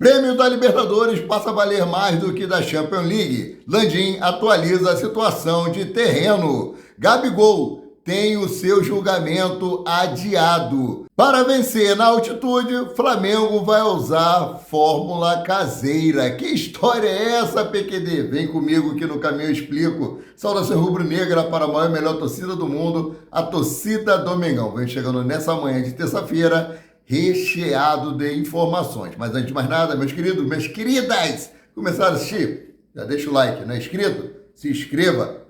Prêmio da Libertadores passa a valer mais do que da Champions League. Landim atualiza a situação de terreno. Gabigol tem o seu julgamento adiado. Para vencer na altitude, Flamengo vai usar fórmula caseira. Que história é essa, PQD? Vem comigo que no caminho eu explico. Saudação rubro-negra para a maior e melhor torcida do mundo, a torcida do Mengão. Vem chegando nessa manhã de terça-feira, recheado de informações. Mas antes de mais nada, meus queridos, minhas queridas, começaram a assistir? Já deixa o like, não é inscrito? Se inscreva.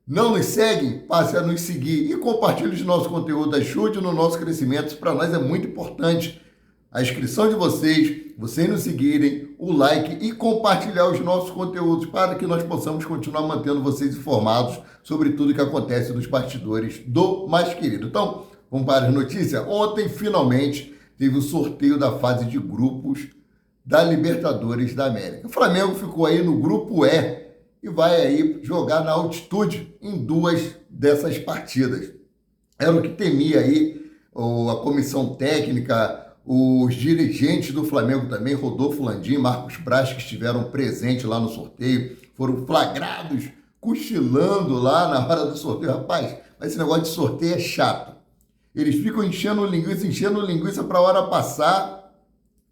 Não nos seguem? Passe a nos seguir e compartilhe os nossos conteúdos, ajude no nosso crescimento. Isso para nós é muito importante. A inscrição de vocês nos seguirem, o like e compartilhar os nossos conteúdos para que nós possamos continuar mantendo vocês informados sobre tudo que acontece nos bastidores do mais querido. Então, vamos para as notícias. Ontem, finalmente, teve o sorteio da fase de grupos da Libertadores da América. O Flamengo ficou aí no grupo E e vai aí jogar na altitude em duas dessas partidas. Era o que temia aí a comissão técnica, os dirigentes do Flamengo também, Rodolfo Landim, Marcos Braz, que estiveram presentes lá no sorteio, foram flagrados cochilando lá na hora do sorteio. Rapaz, mas esse negócio de sorteio é chato. Eles ficam enchendo linguiça para a hora passar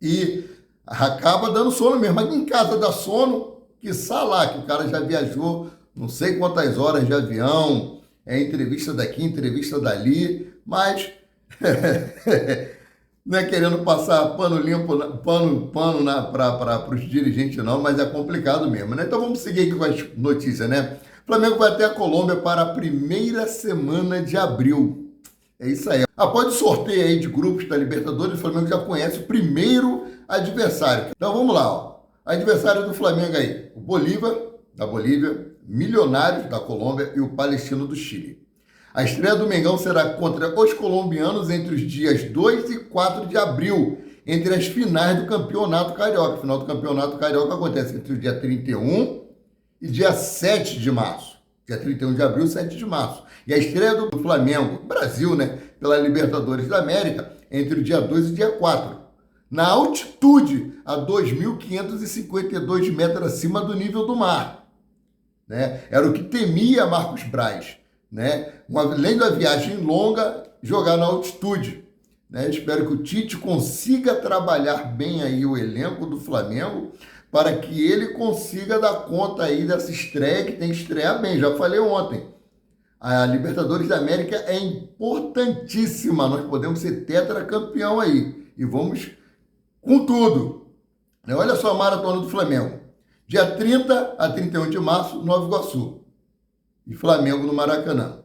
e acaba dando sono mesmo. Mas em casa dá sono, quiçá lá, que o cara já viajou não sei quantas horas de avião, entrevista daqui, entrevista dali, mas não é querendo passar pano limpo, pano para os dirigentes não, mas é complicado mesmo, né? Então vamos seguir aqui com as notícias, né? O Flamengo vai até a Colômbia para a primeira semana de abril. É isso aí. Após o sorteio aí de grupos da Libertadores, o Flamengo já conhece o primeiro adversário. Então vamos lá, ó. Adversário do Flamengo aí, o Bolívar, da Bolívia, Milionários, da Colômbia e o Palestino do Chile. A estreia do Mengão será contra os colombianos entre os dias 2 e 4 de abril, entre as finais do Campeonato Carioca. O final do Campeonato Carioca acontece entre o dia 31 e dia 7 de março. Dia 31 de abril, 7 de março. E a estreia do Flamengo, Brasil, né, pela Libertadores da América, entre o dia 2 e o dia 4. Na altitude, a 2.552 metros acima do nível do mar. Né? Era o que temia Marcos Braz. Né? Além da viagem longa, jogar na altitude. Né? Espero que o Tite consiga trabalhar bem aí o elenco do Flamengo para que ele consiga dar conta aí dessa estreia, que tem que estrear bem. Já falei ontem. A Libertadores da América é importantíssima. Nós podemos ser tetracampeão aí. E vamos com tudo. Olha só a maratona do Flamengo. Dia 30 a 31 de março, Nova Iguaçu. E Flamengo no Maracanã.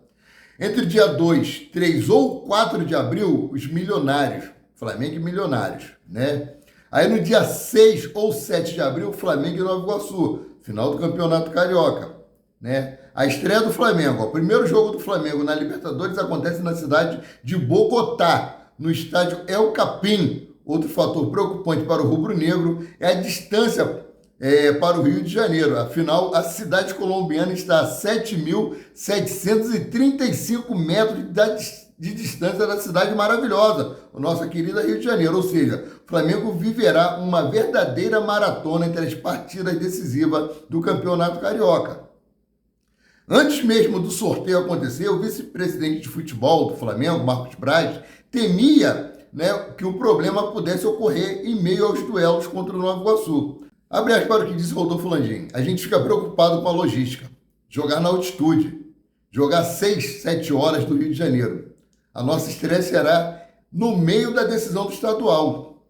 Entre dia 2, 3 ou 4 de abril, os Milionários. Flamengo e Milionários, né? Aí no dia 6 ou 7 de abril, Flamengo e Nova Iguaçu. Final do Campeonato Carioca, né? A estreia do Flamengo. O primeiro jogo do Flamengo na Libertadores acontece na cidade de Bogotá, no estádio El Capim. Outro fator preocupante para o rubro-negro é a distância para o Rio de Janeiro. Afinal, a cidade colombiana está a 7.735 metros de distância da cidade maravilhosa, a nossa querida Rio de Janeiro. Ou seja, o Flamengo viverá uma verdadeira maratona entre as partidas decisivas do Campeonato Carioca. Antes mesmo do sorteio acontecer, o vice-presidente de futebol do Flamengo, Marcos Braz, temia, né, que o problema pudesse ocorrer em meio aos duelos contra o Nova Iguaçu. Abre aspas para o que disse Rodolfo Landim. A gente fica preocupado com a logística. Jogar na altitude. Jogar 6, 7 horas do Rio de Janeiro. A nossa estreia será no meio da decisão do estadual.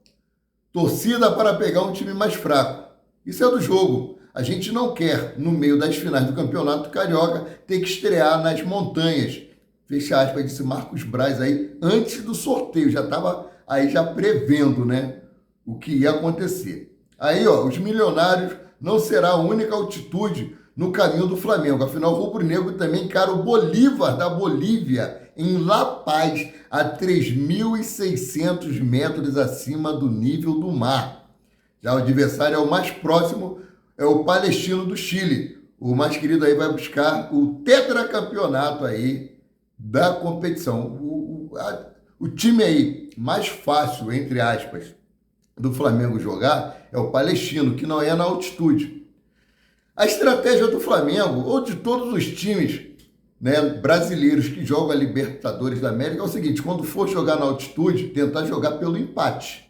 Torcida para pegar um time mais fraco. Isso é do jogo. A gente não quer, no meio das finais do Campeonato Carioca, ter que estrear nas montanhas. Fecha aspas, disse Marcos Braz aí, antes do sorteio. Já estava aí já prevendo, né, o que ia acontecer. Aí, ó, os Milionários não será a única altitude no caminho do Flamengo. Afinal, o rubro-negro também encara o Bolívar da Bolívia, em La Paz, a 3.600 metros acima do nível do mar. Já o adversário é o mais próximo, é o Palestino do Chile. O mais querido aí vai buscar o tetracampeonato aí da competição. O time aí mais fácil, entre aspas, do Flamengo jogar é o Palestino, que não é na altitude. A estratégia do Flamengo, ou de todos os times, né, brasileiros que jogam a Libertadores da América, é o seguinte: quando for jogar na altitude, tentar jogar pelo empate,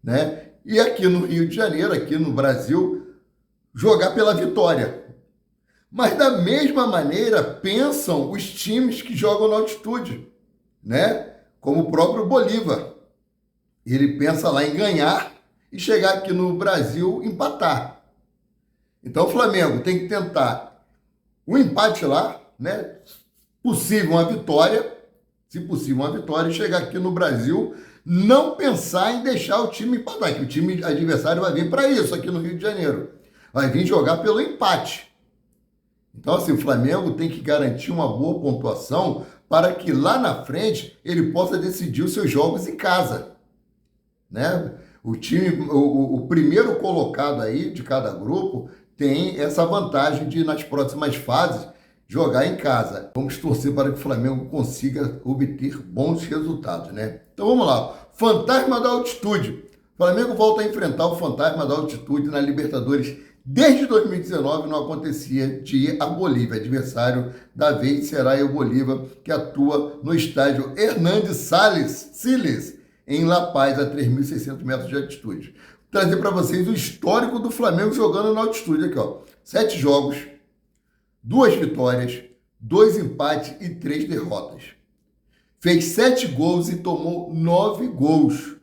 né? E aqui no Rio de Janeiro, aqui no Brasil, jogar pela vitória. Mas da mesma maneira pensam os times que jogam na altitude, né? Como o próprio Bolívar. Ele pensa lá em ganhar e chegar aqui no Brasil empatar. Então o Flamengo tem que tentar o empate lá, né? Possível uma vitória, se possível uma vitória, e chegar aqui no Brasil, não pensar em deixar o time empatar, que o time adversário vai vir para isso aqui no Rio de Janeiro. Vai vir jogar pelo empate. Então, assim, o Flamengo tem que garantir uma boa pontuação para que lá na frente ele possa decidir os seus jogos em casa, né? O time, o primeiro colocado aí de cada grupo tem essa vantagem de, nas próximas fases, jogar em casa. Vamos torcer para que o Flamengo consiga obter bons resultados, né? Então vamos lá. Fantasma da altitude. O Flamengo volta a enfrentar o fantasma da altitude na Libertadores. Desde 2019 não acontecia de ir a Bolívia. Adversário da vez será o Bolívar, que atua no estádio Hernández Siles, em La Paz, a 3.600 metros de altitude. Vou trazer para vocês o histórico do Flamengo jogando na altitude. Aqui, ó. 7 jogos, 2 vitórias, 2 empates e 3 derrotas. Fez 7 gols e tomou 9 gols.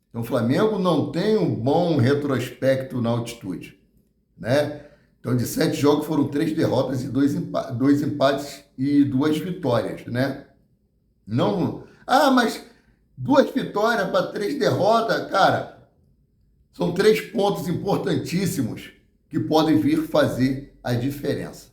Então o Flamengo não tem um bom retrospecto na altitude, né? Então de 7 jogos foram 3 derrotas e 2 empates e 2 vitórias, né? Não, mas 2 vitórias para 3 derrotas, cara, são 3 pontos importantíssimos que podem vir fazer a diferença.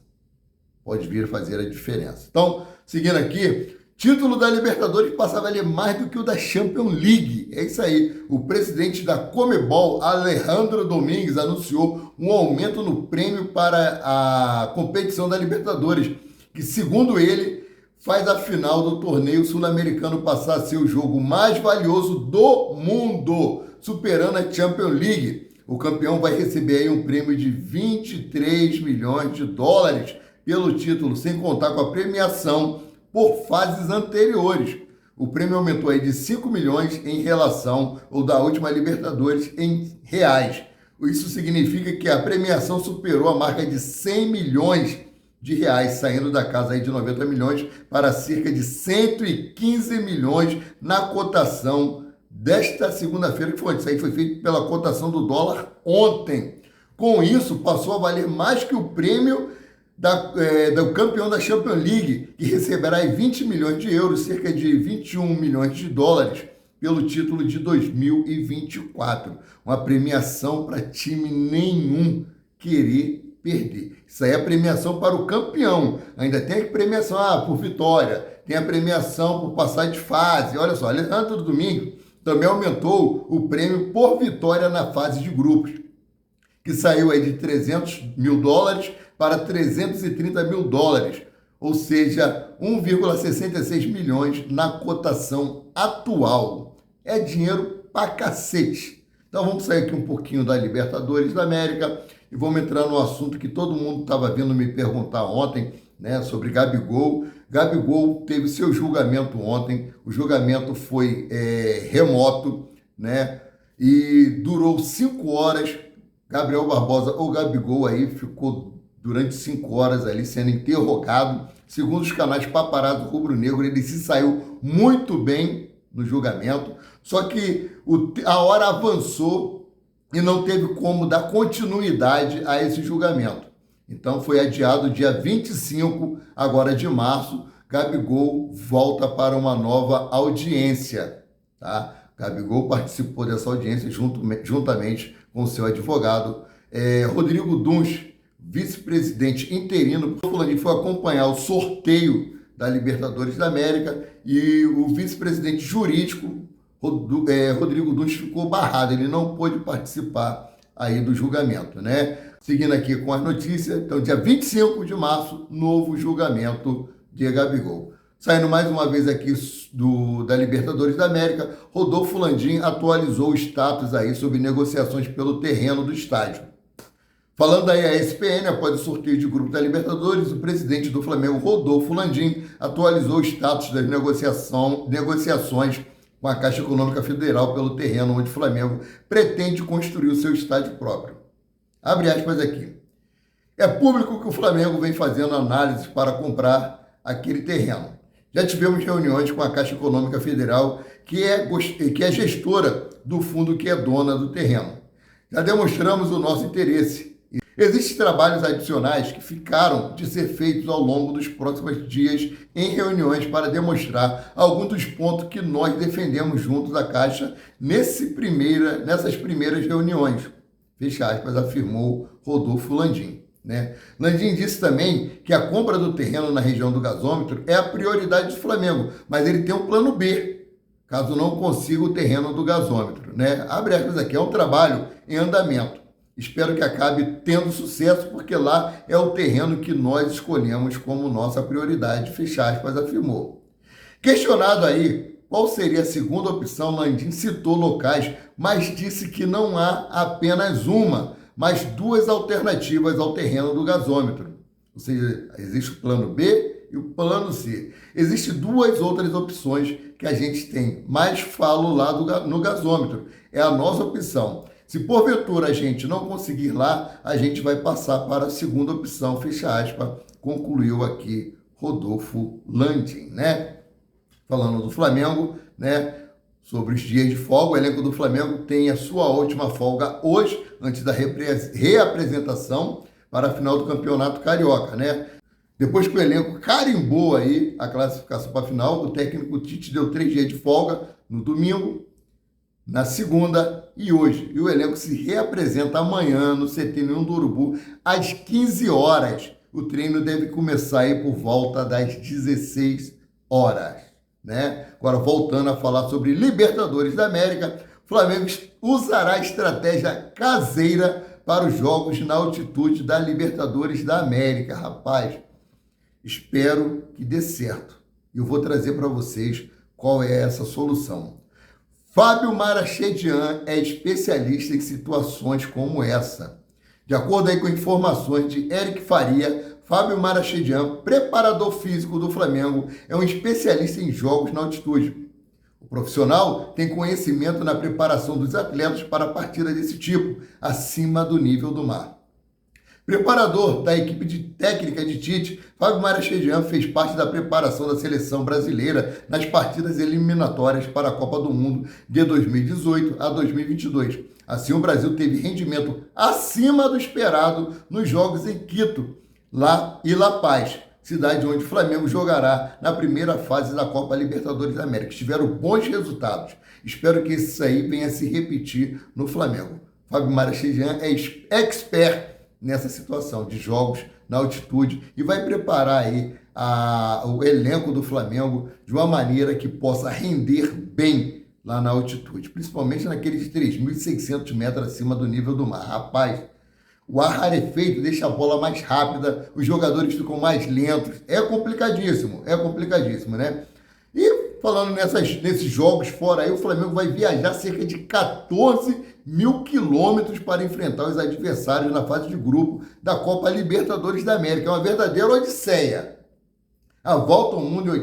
Pode vir fazer a diferença. Então, seguindo aqui, título da Libertadores passa a valer mais do que o da Champions League. É isso aí. O presidente da Conmebol, Alejandro Domingues, anunciou um aumento no prêmio para a competição da Libertadores, que, segundo ele, faz a final do torneio sul-americano passar a ser o jogo mais valioso do mundo, superando a Champions League. O campeão vai receber aí um prêmio de 23 milhões de dólares pelo título, sem contar com a premiação por fases anteriores. O prêmio aumentou aí de 5 milhões em relação ao da última Libertadores em reais. Isso significa que a premiação superou a marca de 100 milhões de reais, saindo da casa aí de 90 milhões para cerca de 115 milhões na cotação desta segunda-feira, que foi. Isso aí foi feito pela cotação do dólar ontem. Com isso, passou a valer mais que o prêmio do campeão da Champions League, que receberá 20 milhões de euros, cerca de 21 milhões de dólares, pelo título de 2024. Uma premiação para time nenhum querer perder. Isso aí é a premiação para o campeão. Ainda tem a premiação por vitória, tem a premiação por passar de fase. Olha só, Alejandro Domingues também aumentou o prêmio por vitória na fase de grupos, que saiu aí de 300 mil dólares para 330 mil dólares, ou seja, 1,66 milhões na cotação atual. É dinheiro pra cacete. Então vamos sair aqui um pouquinho da Libertadores da América e vamos entrar no assunto que todo mundo estava vindo me perguntar ontem, né, sobre Gabigol. Gabigol teve seu julgamento ontem, o julgamento foi remoto, né, e durou 5 horas. Gabriel Barbosa, ou Gabigol, aí ficou durante 5 horas ali sendo interrogado. Segundo os canais Paparazzo Rubro-Negro, ele se saiu muito bem no julgamento, só que a hora avançou e não teve como dar continuidade a esse julgamento. Então foi adiado dia 25 agora de março. Gabigol volta para uma nova audiência, tá? Gabigol participou dessa audiência juntamente com seu advogado, Rodrigo Duns, vice-presidente interino. O Fulaninho foi acompanhar o sorteio da Libertadores da América e o vice-presidente jurídico, Rodrigo Duns, ficou barrado. Ele não pôde participar aí do julgamento, né? Seguindo aqui com as notícias, então dia 25 de março, novo julgamento de Gabigol. Saindo mais uma vez aqui da Libertadores da América, Rodolfo Landim atualizou o status aí sobre negociações pelo terreno do estádio. Falando aí a ESPN, após o sorteio de grupo da Libertadores, o presidente do Flamengo, Rodolfo Landim, atualizou o status das negociações com a Caixa Econômica Federal pelo terreno onde o Flamengo pretende construir o seu estádio próprio. Abre aspas aqui. É público que o Flamengo vem fazendo análise para comprar aquele terreno. Já tivemos reuniões com a Caixa Econômica Federal, que é gestora do fundo que é dona do terreno. Já demonstramos o nosso interesse. Existem trabalhos adicionais que ficaram de ser feitos ao longo dos próximos dias em reuniões para demonstrar alguns dos pontos que nós defendemos juntos à Caixa nessas primeiras reuniões. Fecha aspas, afirmou Rodolfo Landim. Landim disse também que a compra do terreno na região do gasômetro é a prioridade do Flamengo, mas ele tem um plano B, caso não consiga o terreno do gasômetro. Abre aspas aqui, é um trabalho em andamento. Espero que acabe tendo sucesso, porque lá é o terreno que nós escolhemos como nossa prioridade, fecha aspas, afirmou. Questionado aí qual seria a segunda opção, Landim citou locais, mas disse que não há apenas uma, mas duas alternativas ao terreno do gasômetro. Ou seja, existe o plano B e o plano C. Existem duas outras opções que a gente tem, mas falo lá no gasômetro. É a nossa opção. Se porventura a gente não conseguir lá, a gente vai passar para a segunda opção, fecha aspas, concluiu aqui Rodolfo Landim, Falando do Flamengo, sobre os dias de folga, o elenco do Flamengo tem a sua última folga hoje, antes da reapresentação para a final do Campeonato Carioca, Depois que o elenco carimbou aí a classificação para a final, o técnico Tite deu 3 dias de folga no domingo, na segunda e hoje. E o elenco se reapresenta amanhã no CT Ninho do Urubu, às 15 horas. O treino deve começar aí por volta das 16 horas. Agora, voltando a falar sobre Libertadores da América, o Flamengo usará a estratégia caseira para os jogos na altitude da Libertadores da América. Rapaz, espero que dê certo. E eu vou trazer para vocês qual é essa solução. Fábio Marachedian é especialista em situações como essa. De acordo aí com informações de Eric Faria, Fábio Marachedian, preparador físico do Flamengo, é um especialista em jogos na altitude. O profissional tem conhecimento na preparação dos atletas para partidas desse tipo, acima do nível do mar. Preparador da equipe técnica de Tite, Fábio Marachedian fez parte da preparação da seleção brasileira nas partidas eliminatórias para a Copa do Mundo de 2018 a 2022. Assim, o Brasil teve rendimento acima do esperado nos jogos em Quito, La Paz, cidade onde o Flamengo jogará na primeira fase da Copa Libertadores da América. Tiveram bons resultados. Espero que isso aí venha a se repetir no Flamengo. Fábio Marachedian é expert nessa situação de jogos na altitude e vai preparar aí o elenco do Flamengo de uma maneira que possa render bem lá na altitude, principalmente naqueles 3.600 metros acima do nível do mar. Rapaz, o ar rarefeito deixa a bola mais rápida, os jogadores ficam mais lentos, é complicadíssimo, E falando nesses jogos fora aí, o Flamengo vai viajar cerca de 14.000 quilômetros para enfrentar os adversários na fase de grupo da Copa Libertadores da América. É uma verdadeira odisseia. A Volta ao Mundo em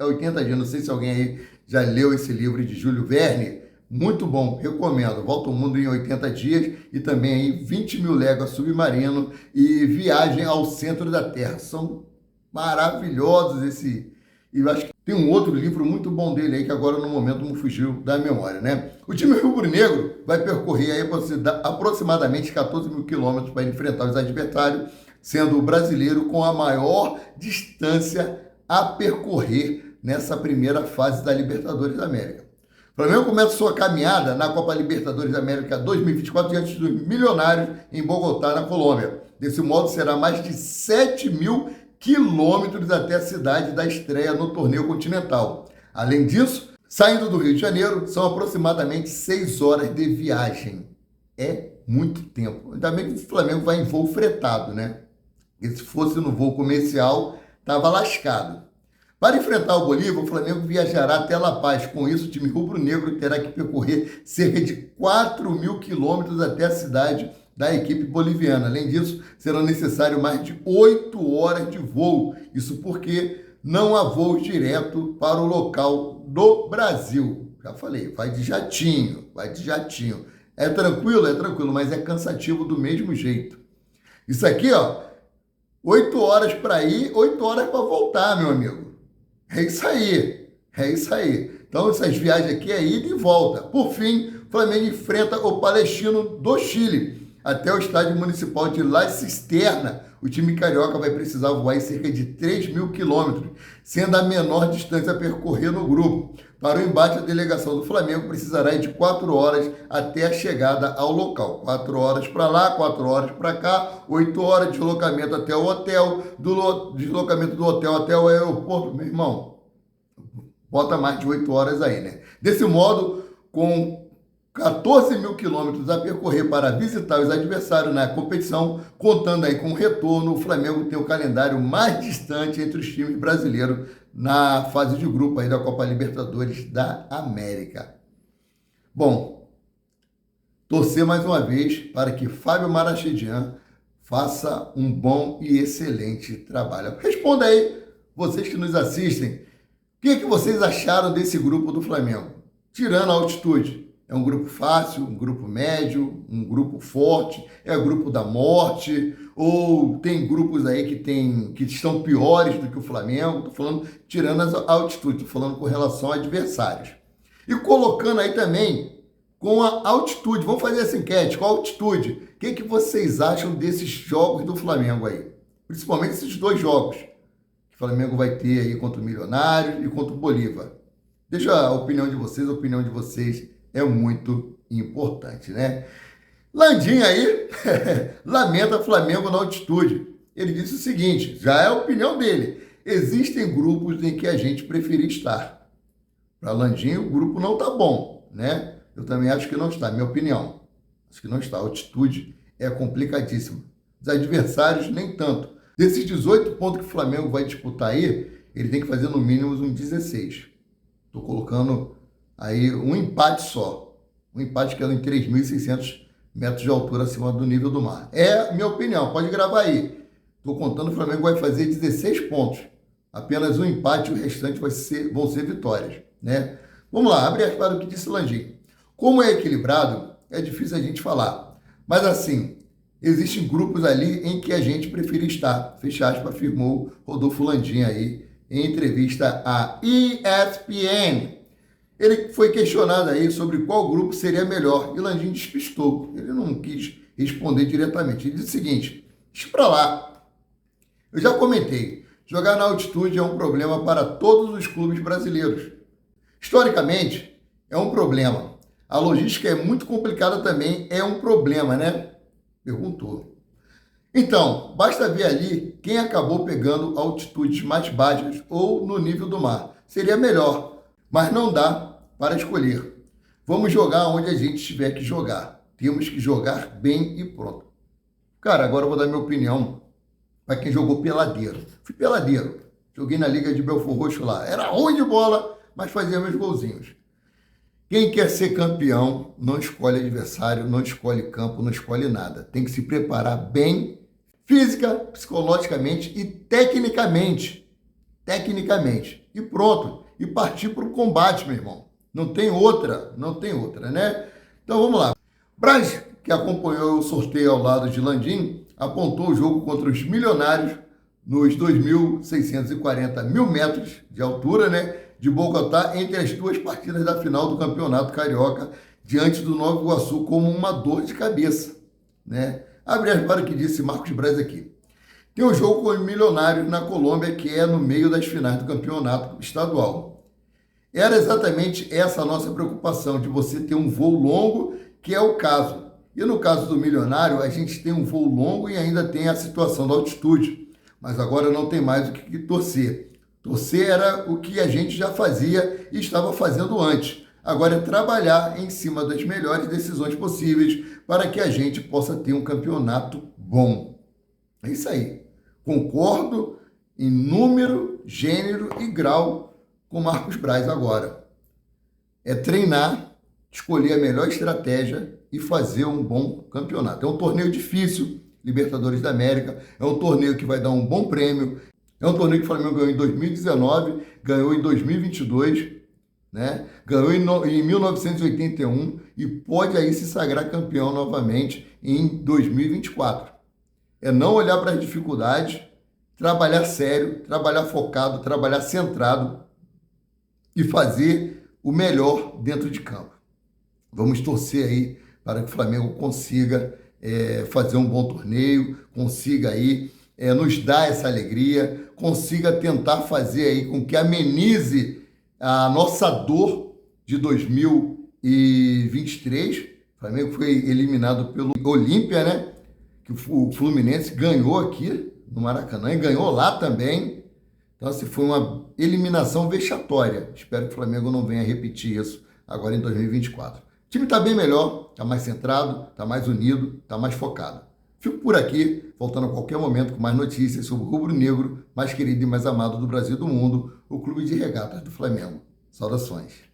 80 dias. Não sei se alguém aí já leu esse livro de Júlio Verne. Muito bom, recomendo. Volta ao Mundo em 80 dias e também aí 20.000 léguas submarino e Viagem ao Centro da Terra. São maravilhosos esse... E eu acho que tem um outro livro muito bom dele aí, que agora no momento me fugiu da memória, O time rubro-negro vai percorrer aí aproximadamente 14.000 quilômetros para enfrentar os adversários, sendo o brasileiro com a maior distância a percorrer nessa primeira fase da Libertadores da América. O Flamengo começa sua caminhada na Copa Libertadores da América 2024 diante dos Milionários em Bogotá, na Colômbia. Desse modo, será mais de 7.000 quilômetros até a cidade da estreia no torneio continental. Além disso, saindo do Rio de Janeiro, são aproximadamente 6 horas de viagem. É muito tempo. Ainda bem que o Flamengo vai em voo fretado, E se fosse no voo comercial, estava lascado. Para enfrentar o Bolívar, o Flamengo viajará até La Paz. Com isso, o time rubro-negro terá que percorrer cerca de 4.000 quilômetros até a cidade da equipe boliviana. Além disso, serão necessários mais de 8 horas de voo. Isso porque não há voos direto para o local do Brasil. Já falei, vai de jatinho, vai de jatinho. É tranquilo, mas é cansativo do mesmo jeito. Isso aqui, ó, 8 horas para ir, 8 horas para voltar, meu amigo. É isso aí, é isso aí. Então, essas viagens aqui é ida e volta. Por fim, o Flamengo enfrenta o Palestino do Chile até o estádio municipal de La Cisterna. O time carioca vai precisar voar em cerca de 3.000 quilômetros, sendo a menor distância a percorrer no grupo. Para o embate, a delegação do Flamengo precisará de 4 horas até a chegada ao local. 4 horas para lá, 4 horas para cá, 8 horas de deslocamento até o hotel, do deslocamento do hotel até o aeroporto. Meu irmão, bota mais de 8 horas aí, né? Desse modo, com 14.000 quilômetros a percorrer para visitar os adversários na competição, contando aí com o retorno, o Flamengo tem o calendário mais distante entre os times brasileiros na fase de grupo aí da Copa Libertadores da América. Bom, torcer mais uma vez para que Fábio Marachegian faça um bom e excelente trabalho. Responda aí, vocês que nos assistem, o que vocês acharam desse grupo do Flamengo? Tirando a altitude. É um grupo fácil, um grupo médio, um grupo forte, é o grupo da morte, ou tem grupos aí que estão piores do que o Flamengo, estou falando tirando a altitude, estou falando com relação a adversários. E colocando aí também com a altitude, vamos fazer essa enquete, com a altitude, o que vocês acham desses jogos do Flamengo aí? Principalmente esses 2 jogos que o Flamengo vai ter aí contra o Milionários e contra o Bolívar. Deixa a opinião de vocês é muito importante, né? Landim aí lamenta Flamengo na altitude. Ele disse o seguinte, já é a opinião dele, existem grupos em que a gente preferia estar. Para Landim, o grupo não tá bom, né? Eu também acho que não está, minha opinião. Acho que não está. A altitude é complicadíssima. Os adversários, nem tanto. Desses 18 pontos que o Flamengo vai disputar aí, ele tem que fazer no mínimo uns 16. Estou colocando aí um empate só. Um empate que é em 3.600 metros de altura acima do nível do mar. É a minha opinião, pode gravar aí. Estou contando, o Flamengo vai fazer 16 pontos. Apenas um empate e o restante vão ser vitórias, né? Vamos lá, abre aspas para o que disse Landim. Como é equilibrado, é difícil a gente falar. Mas assim, existem grupos ali em que a gente prefere estar. Fecha aspas, afirmou Rodolfo Landim aí em entrevista à ESPN. Ele foi questionado aí sobre qual grupo seria melhor e Landim despistou. Ele não quis responder diretamente. Ele disse o seguinte, deixa pra lá. Eu já comentei, jogar na altitude é um problema para todos os clubes brasileiros. Historicamente, é um problema. A logística é muito complicada também, é um problema, né? Perguntou. Então, basta ver ali quem acabou pegando altitudes mais baixas ou no nível do mar. Seria melhor, mas não dá para escolher. Vamos jogar onde a gente tiver que jogar. Temos que jogar bem e pronto. Cara, agora eu vou dar minha opinião para quem jogou peladeiro. Fui peladeiro. Joguei na Liga de Belfort Roxo lá. Era ruim de bola, mas fazia meus golzinhos. Quem quer ser campeão não escolhe adversário, não escolhe campo, não escolhe nada. Tem que se preparar bem, física, psicologicamente e tecnicamente. Tecnicamente. E pronto. E partir para o combate, meu irmão. Não tem outra, né? Então vamos lá. Braz, que acompanhou o sorteio ao lado de Landim, apontou o jogo contra os Milionários nos 2.640 mil metros de altura, né? De Bogotá, entre as 2 partidas da final do Campeonato Carioca, diante do Nova Iguaçu, como uma dor de cabeça, né? Abre aspas para o que disse Marcos Braz aqui. Tem um jogo com os Milionários na Colômbia, que é no meio das finais do campeonato estadual. Era exatamente essa a nossa preocupação, de você ter um voo longo, que é o caso. E no caso do Milionário, a gente tem um voo longo e ainda tem a situação da altitude. Mas agora não tem mais o que torcer. Torcer era o que a gente já fazia e estava fazendo antes. Agora é trabalhar em cima das melhores decisões possíveis para que a gente possa ter um campeonato bom. É isso aí. Concordo em número número, gênero e grau com Marcos Braz agora. É treinar, escolher a melhor estratégia e fazer um bom campeonato. É um torneio difícil, Libertadores da América, é um torneio que vai dar um bom prêmio, é um torneio que o Flamengo ganhou em 2019, ganhou em 2022, né? Ganhou em 1981 e pode aí se sagrar campeão novamente em 2024. É não olhar para as dificuldades, trabalhar sério, trabalhar focado, trabalhar centrado e fazer o melhor dentro de campo. Vamos torcer aí para que o Flamengo consiga fazer um bom torneio, consiga aí nos dar essa alegria, consiga tentar fazer aí com que amenize a nossa dor de 2023. O Flamengo foi eliminado pelo Olímpia, né? Que o Fluminense ganhou aqui no Maracanã e ganhou lá também. Então, assim, foi uma eliminação vexatória. Espero que o Flamengo não venha repetir isso agora em 2024. O time está bem melhor, está mais centrado, está mais unido, está mais focado. Fico por aqui, voltando a qualquer momento com mais notícias sobre o rubro-negro mais querido e mais amado do Brasil e do mundo, o Clube de Regatas do Flamengo. Saudações.